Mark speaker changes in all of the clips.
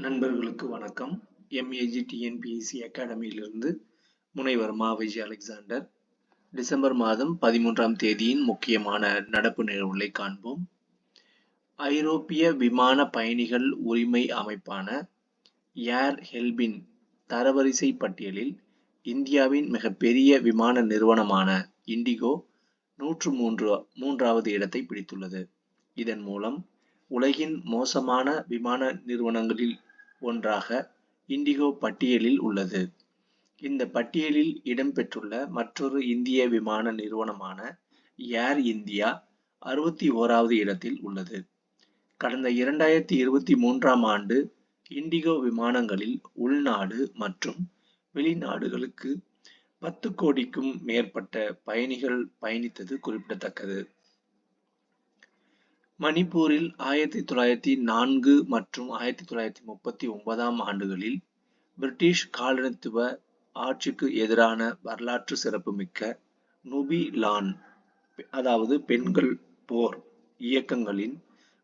Speaker 1: நண்பர்களுக்கு வணக்கம். MAG TNPSC அகாடமியிலிருந்து முனைவர் மா. விஜய் அலெக்சாண்டர். டிசம்பர் மாதம் 13ஆம் தேதியின் முக்கியமான நடப்பு நிகழ்வுகளை காண்போம். ஐரோப்பிய விமான பயணிகள் உரிமை அமைப்பான ஏர் ஹெல்பின் தரவரிசை பட்டியலில் இந்தியாவின் மிகப்பெரிய விமான நிறுவனமான இண்டிகோ 103வது இடத்தை பிடித்துள்ளது. இதன் மூலம் உலகின் மோசமான விமான நிறுவனங்களில் ஒன்றாக இண்டிகோ பட்டியலில் உள்ளது. இந்த பட்டியலில் இடம்பெற்றுள்ள மற்றொரு இந்திய விமான நிறுவனமான ஏர் இந்தியா 61வது இடத்தில் உள்ளது. கடந்த 2023ஆம் ஆண்டு இண்டிகோ விமானங்களில் உள்நாடு மற்றும் வெளிநாடுகளுக்கு 10 கோடிக்கும் மேற்பட்ட பயணிகள் பயணித்தது குறிப்பிடத்தக்கது. மணிப்பூரில் 1904 மற்றும் 1939ஆம் ஆண்டுகளில் பிரிட்டிஷ் காலனித்துவ ஆட்சிக்கு எதிரான வரலாற்று சிறப்புமிக்க நுபி லான் அதாவது பெண்கள் போர் இயக்கங்களின்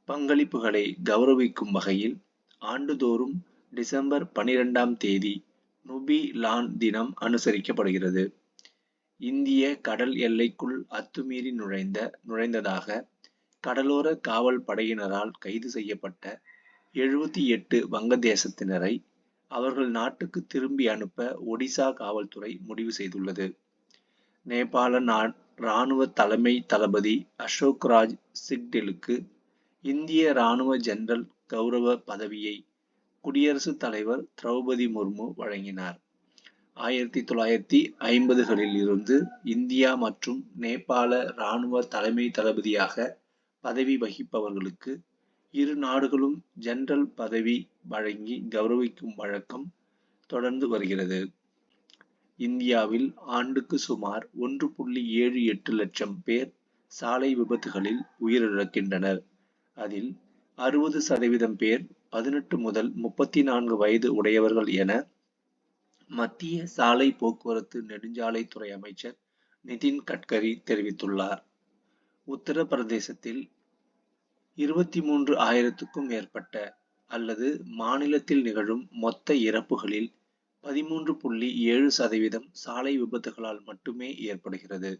Speaker 1: பங்களிப்புகளை கௌரவிக்கும் வகையில் ஆண்டுதோறும் டிசம்பர் 12ஆம் தேதி நுபி லான் தினம் அனுசரிக்கப்படுகிறது. இந்திய கடல் எல்லைக்குள் அத்துமீறி நுழைந்ததாக கடலோர காவல் படையினரால் கைது செய்யப்பட்ட 78 வங்கதேசத்தினரை அவர்கள் நாட்டுக்கு திரும்பி அனுப்ப ஒடிசா காவல்துறை முடிவு செய்துள்ளது. நேபாள இராணுவ தலைமை தளபதி அசோக் ராஜ் சிக்டெலுக்கு இந்திய இராணுவ ஜெனரல் கௌரவ பதவியை குடியரசுத் தலைவர் திரௌபதி முர்மு வழங்கினார். 1950களில் இருந்து இந்தியா மற்றும் நேபாள இராணுவ தலைமை தளபதியாக பதவி வகிப்பவர்களுக்கு இரு நாடுகளும் ஜெனரல் பதவி வழங்கி கௌரவிக்கும் வழக்கம் தொடர்ந்து வருகிறது. இந்தியாவில் ஆண்டுக்கு சுமார் 1.78 லட்சம் பேர் சாலை விபத்துகளில் உயிரிழக்கின்றனர். அதில் 60% பேர் 18 முதல் 34 வயது உடையவர்கள் என மத்திய சாலை போக்குவரத்து நெடுஞ்சாலைத்துறை அமைச்சர் நிதின் கட்கரி தெரிவித்துள்ளார். உத்தரப்பிரதேசத்தில் 23,000க்கும் மேற்பட்ட அல்லது மாநிலத்தில் நிகழும் மொத்த இறப்புகளில் 13.7% சாலை விபத்துகளால் மட்டுமே ஏற்படுகிறது.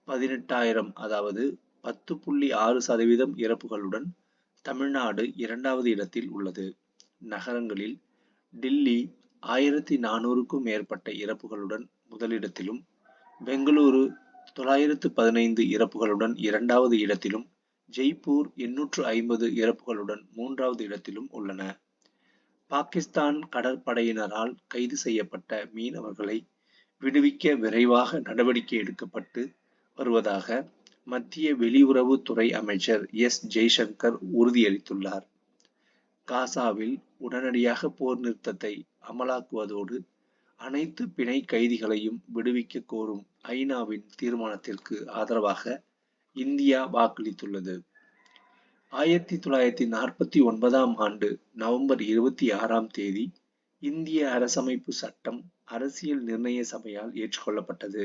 Speaker 1: 18,000 அதாவது 10.6% இறப்புகளுடன் தமிழ்நாடு 2வது இடத்தில் உள்ளது. நகரங்களில் டில்லி 1,400க்கும் மேற்பட்ட இறப்புகளுடன் முதலிடத்திலும், பெங்களூரு 915 இறப்புகளுடன் 2வது இடத்திலும், ஜெய்ப்பூர் 850 இறப்புகளுடன் 3வது இடத்திலும் உள்ளன. பாகிஸ்தான் கடற்படையினரால் கைது செய்யப்பட்ட மீனவர்களை விடுவிக்க விரைவாக நடவடிக்கை எடுக்கப்பட்டு வருவதாக மத்திய வெளியுறவு துறை அமைச்சர் ஜெய்சங்கர் உறுதியளித்துள்ளார். காசாவில் உடனடியாக போர் நிறுத்தத்தை அமலாக்குவதோடு அனைத்து பிணை கைதிகளையும் விடுவிக்க கோரும் ஐநாவின் தீர்மானத்திற்கு ஆதரவாக இந்தியா வாக்களித்துள்ளது. 1949ஆம் ஆண்டு நவம்பர் 26ஆம் தேதி இந்திய அரசமைப்பு சட்டம் அரசியல் நிர்ணய சபையால் ஏற்றுக்கொள்ளப்பட்டது.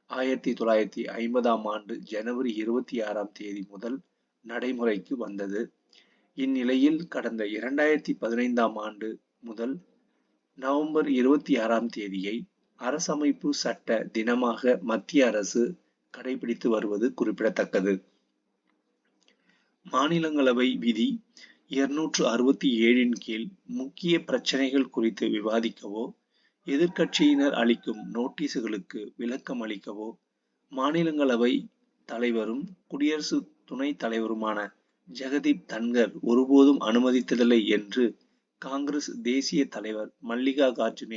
Speaker 1: 1950ஆம் ஆண்டு ஜனவரி 26ஆம் தேதி முதல் நடைமுறைக்கு வந்தது. இந்நிலையில் கடந்த 2015ஆம் ஆண்டு முதல் நவம்பர் 26ஆம் தேதியை அரசமைப்பு சட்ட தினமாக மத்திய அரசு கடைபிடித்து வருவது குறிப்பிடத்தக்கது. மாநிலங்களவை விதி 267 கீழ் முக்கிய பிரச்சனைகள் குறித்து விவாதிக்கவோ, எதிர்க்கட்சியினர் அளிக்கும் நோட்டீசுகளுக்கு விளக்கம் அளிக்கவோ மாநிலங்களவை தலைவரும் குடியரசு துணைத் தலைவருமான ஜெகதீப் தன்கர் ஒருபோதும் அனுமதித்ததில்லை என்று காங்கிரஸ் தேசிய தலைவர் மல்லிகார்ஜுன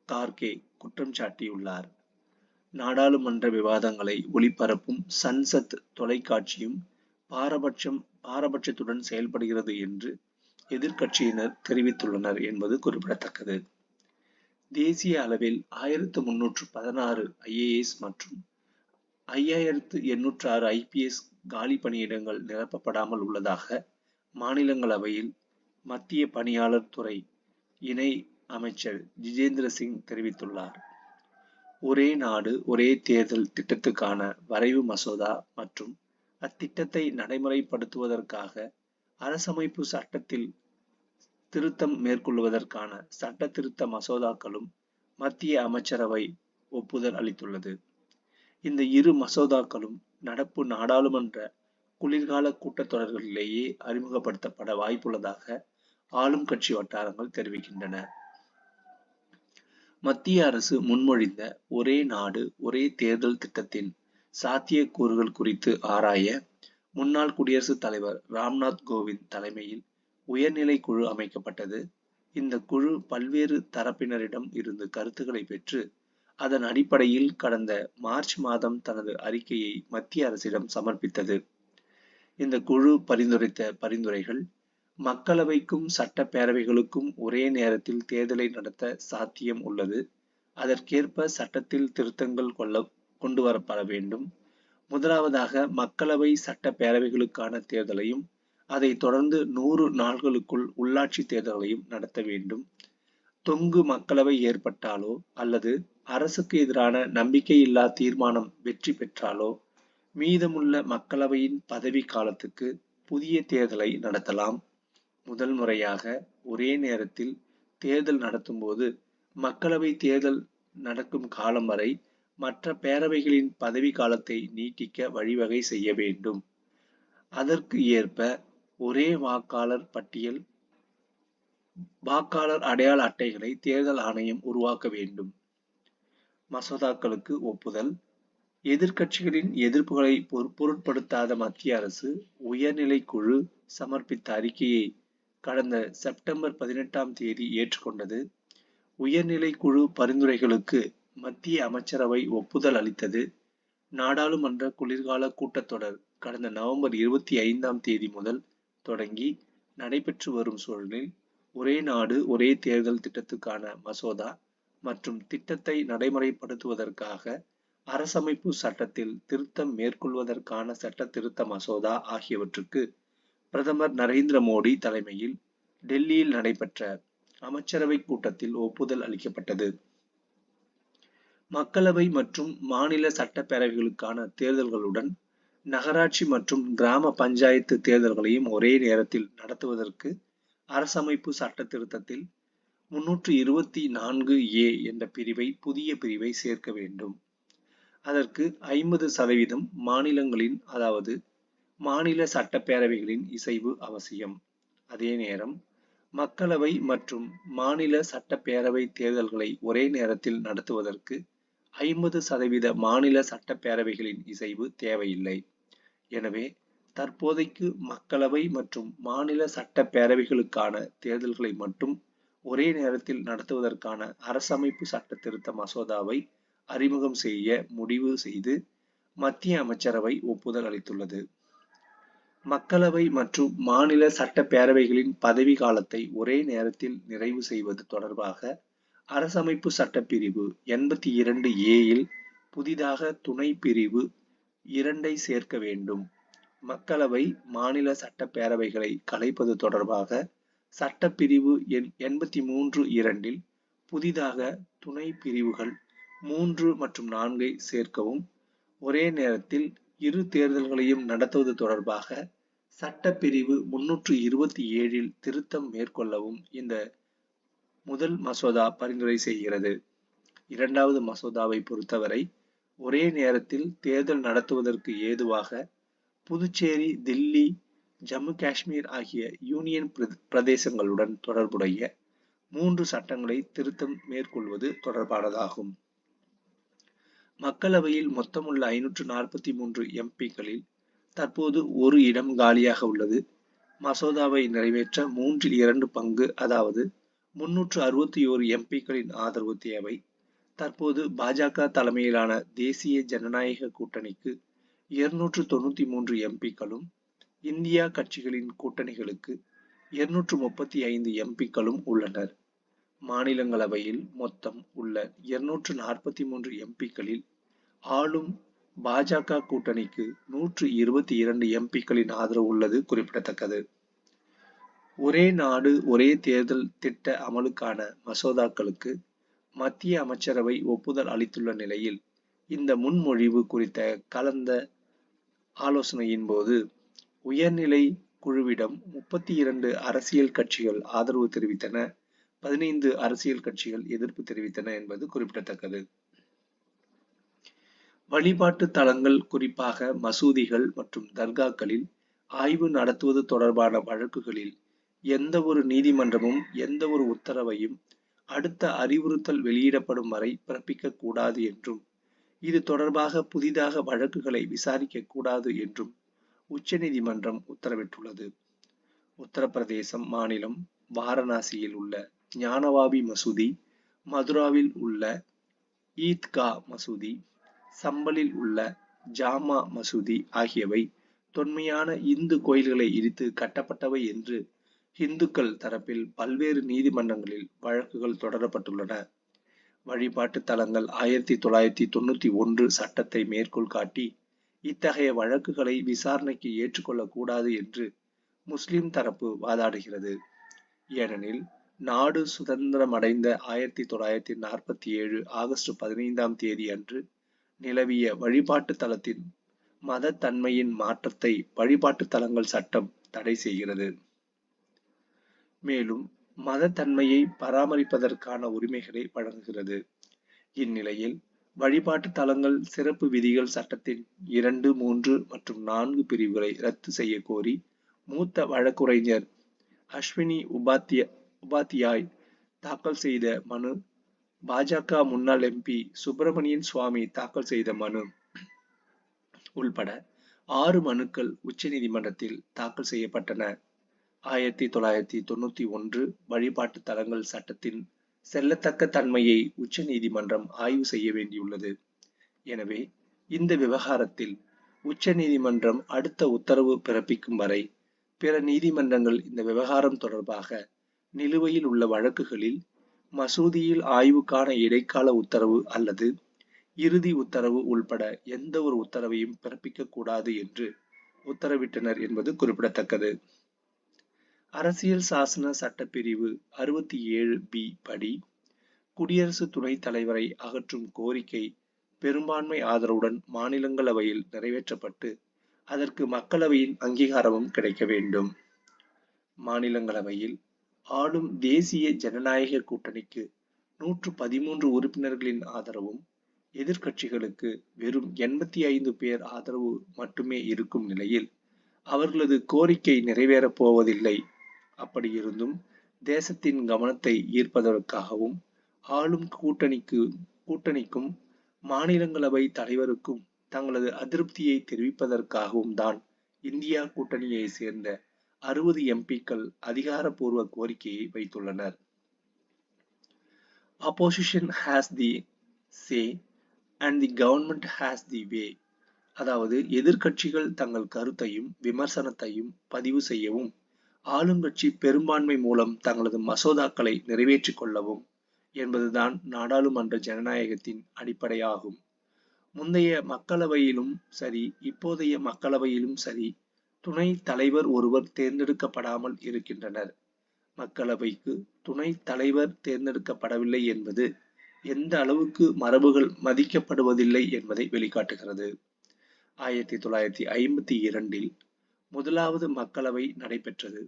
Speaker 1: கார்கே குற்றம் சாட்டியுள்ளார். நாடாளுமன்ற விவாதங்களை ஒளிபரப்பும் சன்சத் தொலைக்காட்சியும் பாரபட்சத்துடன் செயல்படுகிறது என்று எதிர்க்கட்சியினர் தெரிவித்துள்ளனர் என்பது குறிப்பிடத்தக்கது. தேசிய அளவில் 1316 IAS மற்றும் 5806 IPS காலி பணியிடங்கள் நிரப்பப்படாமல் உள்ளதாக மாநிலங்களவையில் மத்திய பணியாளர் துறை இணை அமைச்சர் ஜிதேந்திர சிங் தெரிவித்துள்ளார். ஒரே நாடு ஒரே தேர்தல் திட்டத்துக்கான வரைவு மசோதா மற்றும் அத்திட்டத்தை நடைமுறைப்படுத்துவதற்காக அரசமைப்பு சட்டத்தில் திருத்தம் மேற்கொள்வதற்கான சட்ட திருத்த மசோதாக்களும் மத்திய அமைச்சரவை ஒப்புதல் அளித்துள்ளது. இந்த இரு மசோதாக்களும் நடப்பு நாடாளுமன்ற குளிர்கால கூட்டத்தொடர்களிலேயே அறிமுகப்படுத்தப்பட வாய்ப்புள்ளதாக ஆளும் கட்சி வட்டாரங்கள் தெரிவிக்கின்றன. மத்திய அரசு முன்மொழிந்த ஒரே நாடு ஒரே தேர்தல் திட்டத்தின் சாத்தியக்கூறுகள் குறித்து ஆராய முன்னாள் குடியரசுத் தலைவர் ராம்நாத் கோவிந்த் தலைமையில் உயர்நிலை குழு அமைக்கப்பட்டது. இந்த குழு பல்வேறு தரப்பினரிடம் இருந்து கருத்துக்களை பெற்று அதன் அடிப்படையில் கடந்த மார்ச் மாதம் தனது அறிக்கையை மத்திய அரசிடம் சமர்ப்பித்தது. இந்த குழு பரிந்துரைத்த பரிந்துரைகள் மக்களவைக்கும் சட்டப்பேரவைகளுக்கும் ஒரே நேரத்தில் தேர்தலை நடத்த சாத்தியம் உள்ளது. அதற்கேற்ப சட்டத்தில் திருத்தங்கள் கொண்டு வரப்பட வேண்டும். முதலாவதாக மக்களவை சட்டப்பேரவைகளுக்கான தேர்தலையும் அதை தொடர்ந்து 100 நாட்களுக்குள் உள்ளாட்சி தேர்தல்களையும் நடத்த வேண்டும். தொங்கு மக்களவை ஏற்பட்டாலோ அல்லது அரசுக்கு எதிரான நம்பிக்கையில்லா தீர்மானம் வெற்றி பெற்றாலோ மீதமுள்ள மக்களவையின் பதவி காலத்துக்கு புதிய தேர்தலை நடத்தலாம். முதல் முறையாக ஒரே நேரத்தில் தேர்தல் நடத்தும் போது மக்களவை தேர்தல் நடக்கும் காலம் வரை மற்ற பேரவைகளின் பதவி காலத்தை நீட்டிக்க வழிவகை செய்ய வேண்டும். அதற்கு ஏற்ப ஒரே வாக்காளர் பட்டியல் வாக்காளர் அடையாள அட்டைகளை தேர்தல் ஆணையம் உருவாக்க வேண்டும். மசோதாக்களுக்கு ஒப்புதல். எதிர்க்கட்சிகளின் எதிர்ப்புகளை பொருட்படுத்தாத மத்திய அரசு உயர்நிலை குழு சமர்ப்பித்த அறிக்கையை கடந்த செப்டம்பர் 18ஆம் தேதி ஏற்றுக்கொண்டது. உயர்நிலை குழு பரிந்துரைகளுக்கு மத்திய அமைச்சரவை ஒப்புதல் அளித்தது. நாடாளுமன்ற குளிர்கால கூட்டத்தொடர் கடந்த நவம்பர் 25ஆம் தேதி முதல் தொடங்கி நடைபெற்று வரும் சூழலில் ஒரே நாடு ஒரே தேர்தல் திட்டத்துக்கான மசோதா மற்றும் திட்டத்தை நடைமுறைப்படுத்துவதற்காக அரசமைப்பு சட்டத்தில் திருத்தம் மேற்கொள்வதற்கான சட்ட திருத்த மசோதா ஆகியவற்றுக்கு பிரதமர் நரேந்திர மோடி தலைமையில் டெல்லியில் நடைபெற்ற அமைச்சரவை கூட்டத்தில் ஒப்புதல் அளிக்கப்பட்டது. மக்களவை மற்றும் மாநில சட்டப்பேரவைகளுக்கான தேர்தல்களுடன் நகராட்சி மற்றும் கிராம பஞ்சாயத்து தேர்தல்களையும் ஒரே நேரத்தில் நடத்துவதற்கு அரசமைப்பு சட்ட திருத்தத்தில் 324A என்ற புதிய பிரிவை சேர்க்க வேண்டும். அதற்கு 50% மாநிலங்களின் அதாவது மாநில சட்டப்பேரவைகளின் இசைவு அவசியம். அதே நேரம் மக்களவை மற்றும் மாநில சட்டப்பேரவை தேர்தல்களை ஒரே நேரத்தில் நடத்துவதற்கு 50% மாநில சட்டப்பேரவைகளின் இசைவு தேவையில்லை. எனவே தற்போதைக்கு மக்களவை மற்றும் மாநில சட்டப்பேரவைகளுக்கான தேர்தல்களை மட்டும் ஒரே நேரத்தில் நடத்துவதற்கான அரசமைப்பு சட்ட திருத்த மசோதாவை அறிமுகம் செய்ய முடிவு செய்து மத்திய அமைச்சரவை ஒப்புதல் அளித்துள்ளது. மக்களவை மற்றும் மாநில சட்டப்பேரவைகளின் பதவி காலத்தை ஒரே நேரத்தில் நிறைவு செய்வது தொடர்பாக அரசமைப்பு சட்டப்பிரிவு 82A புதிதாக துணை பிரிவு 2 சேர்க்க வேண்டும். மக்களவை மாநில சட்டப்பேரவைகளை கலைப்பது தொடர்பாக சட்டப்பிரிவு 83(2) புதிதாக துணை பிரிவுகள் 3 மற்றும் 4 சேர்க்கவும். ஒரே நேரத்தில் இரு தேர்தல்களையும் நடத்துவது தொடர்பாக சட்டப்பிரிவு 327 திருத்தம் மேற்கொள்ளவும் இந்த முதல் மசோதா பரிந்துரை செய்கிறது. இரண்டாவது மசோதாவை பொறுத்தவரை ஒரே நேரத்தில் தேர்தல் நடத்துவதற்கு ஏதுவாக புதுச்சேரி, தில்லி, ஜம்மு காஷ்மீர் ஆகிய யூனியன் பிரதேசங்களுடன் தொடர்புடைய 3 சட்டங்களை திருத்தம் மேற்கொள்வது தொடர்பானதாகும். மக்களவையில் மொத்தமுள்ள 543 எம்பிக்களில் தற்போது ஒரு இடம் காலியாக உள்ளது. மசோதாவை நிறைவேற்ற 2/3 பங்கு அதாவது 361 எம்பிக்களின் ஆதரவு தேவை. தற்போது பாஜக தலைமையிலான தேசிய ஜனநாயக கூட்டணிக்கு 293 எம்பிக்களும் இந்தியா கட்சிகளின் கூட்டணிகளுக்கு 235 எம்பிக்களும் உள்ளனர். மாநிலங்களவையில் மொத்தம் உள்ள 243 எம்பிக்களில் ஆளும் பாஜக கூட்டணிக்கு 122 எம்பிக்களின் ஆதரவு உள்ளது குறிப்பிடத்தக்கது. ஒரே நாடு ஒரே தேர்தல் திட்ட அமலுக்கான மசோதாக்களுக்கு மத்திய அமைச்சரவை ஒப்புதல் அளித்துள்ள நிலையில் இந்த முன்மொழிவு குறித்த கலந்த ஆலோசனையின் போது உயர்நிலை குழுவிடம் 32 அரசியல் கட்சிகள் ஆதரவு தெரிவித்தன, 15 அரசியல் கட்சிகள் எதிர்ப்பு தெரிவித்தன என்பது குறிப்பிடத்தக்கது. வழிபாட்டு தலங்கள், குறிப்பாக மசூதிகள் மற்றும் தர்காக்களில் ஆய்வு நடத்துவது தொடர்பான வழக்குகளில் எந்த ஒரு நீதிமன்றமும் எந்த ஒரு உத்தரவையும் அடுத்த அறிவுறுத்தல் வெளியிடப்படும் வரை பிறப்பிக்க கூடாது என்றும், இது தொடர்பாக புதிதாக வழக்குகளை விசாரிக்க கூடாது என்றும் உச்சநீதிமன்றம் உத்தரவிட்டுள்ளது. உத்தரப்பிரதேசம் மாநிலம் வாரணாசியில் உள்ள ஞானவாபி மசூதி, மதுராவில் உள்ள ஈத்கா மசூதி, சம்பலில் உள்ள ஜாமா மசூதி ஆகியவை தொன்மையான இந்து கோயில்களை இடித்து கட்டப்பட்டவை என்று இந்துக்கள் தரப்பில் பல்வேறு நீதிமன்றங்களில் வழக்குகள் தொடரப்பட்டுள்ளன. வழிபாட்டு தலங்கள் 1991 சட்டத்தை மேற்கோள் காட்டி இத்தகைய வழக்குகளை விசாரணைக்கு ஏற்றுக்கொள்ளக்கூடாது என்று முஸ்லிம் தரப்பு வாதாடுகிறது. ஏனெனில் நாடு சுதந்திரமடைந்த 1947 ஆகஸ்ட் 15 அன்று நிலவிய வழிபாட்டு தலத்தின் மத தன்மையின் மாற்றத்தை வழிபாட்டு தலங்கள் சட்டம் தடை செய்கிறது. மேலும் மத தன்மையை பராமரிப்பதற்கான உரிமைகளை வழங்குகிறது. இந்நிலையில் வழிபாட்டு தலங்கள் சிறப்பு விதிகள் சட்டத்தின் 2, 3 மற்றும் 4 பிரிவுகளை ரத்து செய்ய கோரி மூத்த வழக்குரைஞர் அஸ்வினி உபாத்யாய் தாக்கல் செய்த மனு, பாஜக முன்னாள் எம்பி சுப்பிரமணியன் சுவாமி தாக்கல் செய்த மனு உள்பட 6 மனுக்கள் உச்சநீதிமன்றத்தில் தாக்கல் செய்யப்பட்டன. 1991 வழிபாட்டு தலங்கள் சட்டத்தின் செல்லத்தக்க தன்மையை உச்சநீதிமன்றம் ஆய்வு செய்ய வேண்டியுள்ளது. எனவே இந்த விவகாரத்தில் உச்சநீதிமன்றம் அடுத்த உத்தரவு பிறப்பிக்கும் வரை பிற நீதிமன்றங்கள் இந்த விவகாரம் தொடர்பாக நிலுவையில் உள்ள வழக்குகளில் மசூதியில் ஆய்வுக்கான இடைக்கால உத்தரவு அல்லது இறுதி உத்தரவு உள்பட எந்த ஒரு உத்தரவையும் பிறப்பிக்க கூடாது என்று உத்தரவிட்டனர் என்பது குறிப்பிடத்தக்கது. அரசியல் சாசன சட்டப்பிரிவு 67B படி குடியரசு துணைத் தலைவரை அகற்றும் கோரிக்கை பெரும்பான்மை ஆதரவுடன் மாநிலங்களவையில் நிறைவேற்றப்பட்டு அதற்கு மக்களவையின் அங்கீகாரமும் கிடைக்க வேண்டும். மாநிலங்களவையில் ஆளும் தேசிய ஜனநாயக கூட்டணிக்கு 113 உறுப்பினர்களின் ஆதரவும் எதிர்க்கட்சிகளுக்கு வெறும் 85 பேர் ஆதரவு மட்டுமே இருக்கும் நிலையில் அவர்களது கோரிக்கை நிறைவேறப் போவதில்லை. அப்படியிருந்தும் தேசத்தின் கவனத்தை ஈர்ப்பதற்காகவும் ஆளும் கூட்டணிக்கும் மாநிலங்களவை தலைவருக்கும் தங்களது அதிருப்தியை தெரிவிப்பதற்காகவும் தான் இந்தியா கூட்டணியை சேர்ந்த 60 எம்பிக்கள் அதிகாரப்பூர்வ கோரிக்கையை வைத்துள்ளனர். Opposition has the say and the government has the way. அதாவது எதிர்க்கட்சிகள் தங்கள் கருத்தையும் விமர்சனத்தையும் பதிவு செய்யவும், ஆளுங்கட்சி பெரும்பான்மை மூலம் தங்களது மசோதாக்களை நிறைவேற்றிக் கொள்ளவும் என்பதுதான் நாடாளுமன்ற ஜனநாயகத்தின் அடிப்படையாகும். முந்தைய மக்களவையிலும் சரி, இப்போதைய மக்களவையிலும் சரி, துணை தலைவர் ஒருவர் தேர்ந்தெடுக்கப்படாமல் இருக்கின்றனர். மக்களவைக்கு துணை தலைவர் தேர்ந்தெடுக்கப்படவில்லை என்பது எந்த அளவுக்கு மரபுகள் மதிக்கப்படுவதில்லை என்பதை வெளிக்காட்டுகிறது. 1952 முதலாவது மக்களவை நடைபெற்றது.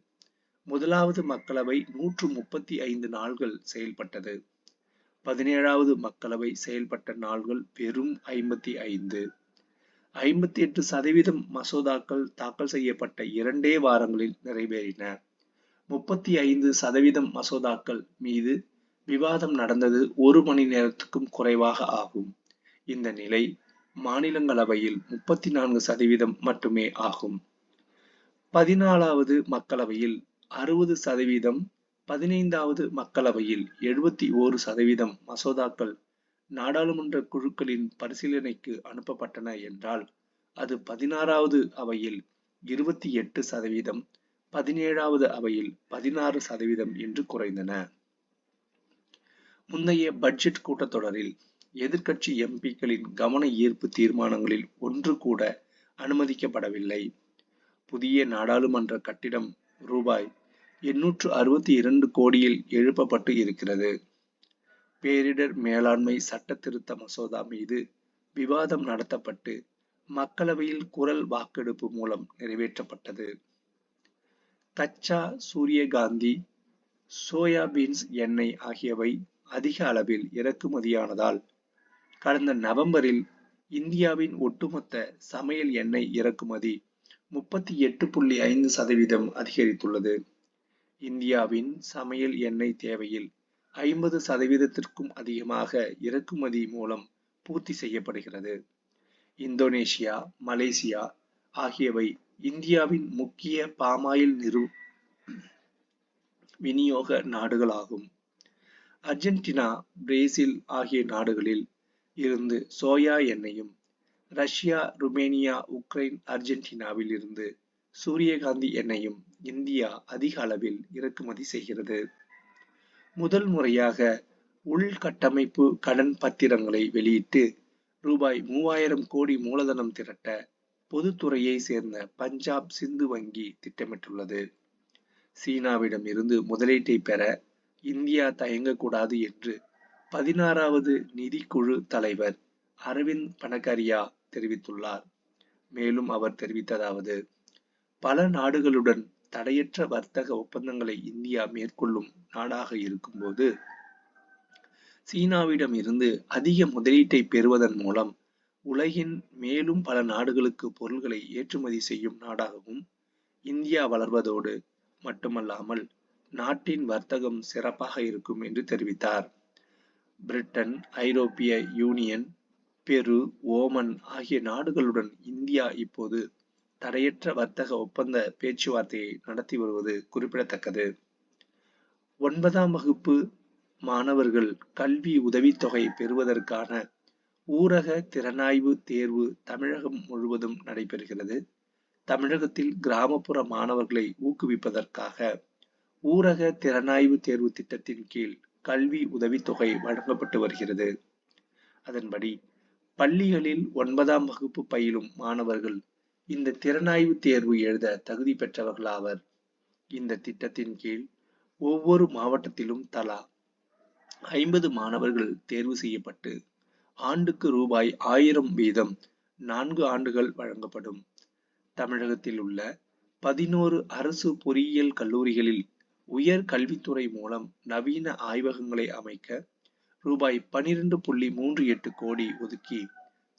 Speaker 1: முதலாவது மக்களவை 135 நாள்கள் செயல்பட்டது. 17வது மக்களவை செயல்பட்ட நாள்கள் வெறும் 55. 58% மசோதாக்கள் தாக்கல் செய்யப்பட்ட 2 வாரங்களில் நிறைவேறின. 35% மசோதாக்கள் மீது விவாதம் நடந்தது 1 மணி நேரத்துக்கும் குறைவாக ஆகும். இந்த நிலை மாநிலங்களவையில் 34% மட்டுமே ஆகும். 14வது மக்களவையில் 60%, 15வது மக்களவையில் 71% மசோதாக்கள் நாடாளுமன்ற குழுக்களின் பரிசீலனைக்கு அனுப்பப்பட்டன என்றால், அது 16வது அவையில் 28%, 17வது அவையில் 16% என்று குறைந்தன. முந்தைய பட்ஜெட் கூட்டத்தொடரில் எதிர்க்கட்சி எம்பிக்களின் கவன ஈர்ப்பு தீர்மானங்களில் ஒன்று கூட அனுமதிக்கப்படவில்லை. புதிய நாடாளுமன்ற கட்டிடம் ரூபாய் 862 கோடியில் எழுப்பப்பட்டு இருக்கிறது. பேரிடர் மேலாண்மை சட்ட திருத்த மசோதா மீது விவாதம் நடத்தப்பட்டு மக்களவையில் குரல் வாக்கெடுப்பு மூலம் நிறைவேற்றப்பட்டது. கச்சா சூரியகாந்தி, சோயாபீன்ஸ் எண்ணெய் ஆகியவை அதிக அளவில் இறக்குமதியானதால் கடந்த நவம்பரில் இந்தியாவின் ஒட்டுமொத்த சமையல் எண்ணெய் இறக்குமதி 38.5% அதிகரித்துள்ளது. இந்தியாவின் சமையல் எண்ணெய் தேவையில் 50%த்திற்கும் அதிகமாக இறக்குமதி மூலம் பூர்த்தி செய்யப்படுகிறது. இந்தோனேசியா, மலேசியா ஆகியவை இந்தியாவின் முக்கிய பாமாயில் விநியோக நாடுகளாகும். அர்ஜென்டினா, பிரேசில் ஆகிய நாடுகளில் இருந்து சோயா எண்ணெயும், ரஷ்யா, ருமேனியா, உக்ரைன், அர்ஜென்டினாவில் இருந்து சூரியகாந்தி எண்ணெயும் இந்தியா அதிக அளவில் இறக்குமதி செய்கிறது. முதல் முறையாக உள்கட்டமைப்பு கடன் பத்திரங்களை வெளியிட்டு ரூபாய் 3000 கோடி மூலதனம் திரட்ட பொதுத்துறையை சேர்ந்த பஞ்சாப் சிந்து வங்கி திட்டமிட்டுள்ளது. சீனாவிடம் இருந்து முதலீட்டை பெற இந்தியா தயங்கக்கூடாது என்று 16வது நிதிக்குழு தலைவர் அரவிந்த் பனகரியா தெரிவித்துள்ளார். மேலும் அவர் தெரிவித்ததாவது: பல நாடுகளுடன் தடையற்ற வர்த்தக ஒப்பந்தங்களை இந்தியா மேற்கொள்ளும் நாடாக இருக்கும்போது, சீனாவிடம் இருந்து அதிக முதலீட்டை பெறுவதன் மூலம் உலகின் மேலும் பல நாடுகளுக்கு பொருட்களை ஏற்றுமதி செய்யும் நாடாகவும் இந்தியா வளர்வதோடு மட்டுமல்லாமல் நாட்டின் வர்த்தகம் சிறப்பாக இருக்கும் என்று தெரிவித்தார். பிரிட்டன், ஐரோப்பிய யூனியன், பெரு, ஓமன் ஆகிய நாடுகளுடன் இந்தியா இப்போது தடையற்ற வர்த்தக ஒப்பந்த பேச்சுவார்த்தையை நடத்தி வருவது குறிப்பிடத்தக்கது. 9ஆம் வகுப்பு மாணவர்கள் கல்வி உதவித்தொகை பெறுவதற்கான ஊரக திறனாய்வு தேர்வு தமிழகம் முழுவதும் நடைபெறுகிறது. தமிழகத்தில் கிராமப்புற மாணவர்களை ஊக்குவிப்பதற்காக ஊரக திறனாய்வு தேர்வு திட்டத்தின் கீழ் கல்வி உதவித்தொகை வழங்கப்பட்டு வருகிறது. அதன்படி பள்ளிகளில் 9ஆம் வகுப்பு பயிலும் மாணவர்கள் இந்த திறனாய்வு தேர்வு எழுத தகுதி பெற்றவர்களாவர். இந்த திட்டத்தின் கீழ் ஒவ்வொரு மாவட்டத்திலும் தலா 50 மாணவர்கள் தேர்வு செய்யப்பட்டு ஆண்டுக்கு ரூபாய் 1000 வீதம் 4 ஆண்டுகள் வழங்கப்படும். தமிழகத்தில் உள்ள 11 அரசு பொறியியல் கல்லூரிகளில் உயர் கல்வித்துறை மூலம் நவீன ஆய்வகங்களை அமைக்க ரூபாய் 12.38 கோடி ஒதுக்கி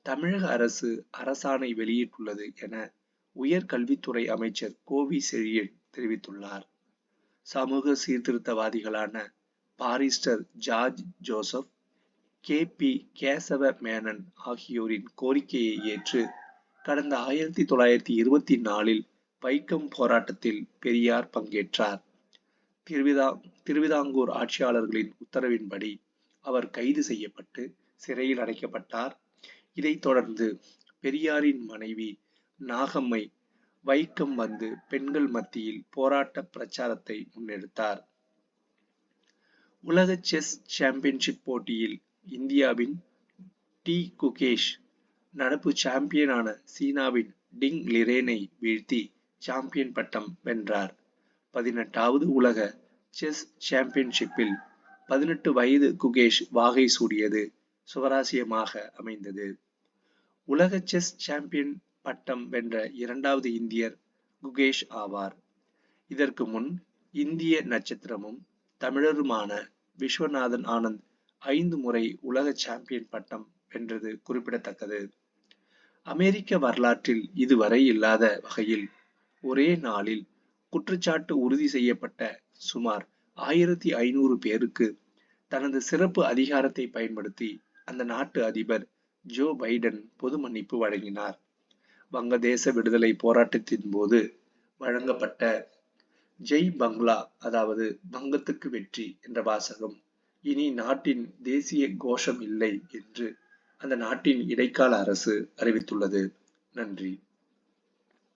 Speaker 1: தமிழக அரசு அரசாணை வெளியிட்டுள்ளது என உயர்கல்வித்துறை அமைச்சர் கோவி செழியன் தெரிவித்துள்ளார். சமூக சீர்திருத்தவாதிகளான barrister George Joseph, K P. Kesava Menon ஆகியோரின் கோரிக்கையை ஏற்று கடந்த 1924இல் வைக்கம் போராட்டத்தில் பெரியார் பங்கேற்றார். திருவிதாங்கூர் ஆட்சியாளர்களின் உத்தரவின்படி அவர் கைது செய்யப்பட்டு சிறையில் அடைக்கப்பட்டார். இதைத் தொடர்ந்து பெரியாரின் மனைவி நாகம்மை வைக்கம் வந்து பெண்கள் மத்தியில் போராட்ட பிரச்சாரத்தை முன்னெடுத்தார். உலக செஸ் சாம்பியன்ஷிப் போட்டியில் இந்தியாவின் டி குகேஷ் நடப்பு சாம்பியனான சீனாவின் டிங் லிரேனை வீழ்த்தி சாம்பியன் பட்டம் வென்றார். 18வது உலக செஸ் சாம்பியன்ஷிப்பில் 18 வயது குகேஷ் வாகை சூடியது சுவாரஸ்யமாக அமைந்தது. உலக செஸ் சாம்பியன் பட்டம் வென்ற 2வது இந்தியர் குகேஷ் ஆவார். இதற்கு முன் இந்திய நட்சத்திரமும் தமிழருமான விஸ்வநாதன் ஆனந்த் 5 முறை உலக சாம்பியன் பட்டம் வென்றது குறிப்பிடத்தக்கது. அமெரிக்க வரலாற்றில் இதுவரை இல்லாத வகையில் ஒரே நாளில் குற்றச்சாட்டு உறுதி செய்யப்பட்ட சுமார் 1500 பேருக்கு தனது சிறப்பு அதிகாரத்தை பயன்படுத்தி அந்த நாட்டு அதிபர் ஜோ பைடன் பொது மன்னிப்பு வழங்கினார். வங்கதேச விடுதலை போராட்டத்தின் போது வழங்கப்பட்ட ஜெய் பங்களா, அதாவது வங்கத்துக்கு வெற்றி என்ற வாசகம் இனி நாட்டின் தேசிய கோஷம் இல்லை என்று அந்த நாட்டின் இடைக்கால அரசு அறிவித்துள்ளது. நன்றி.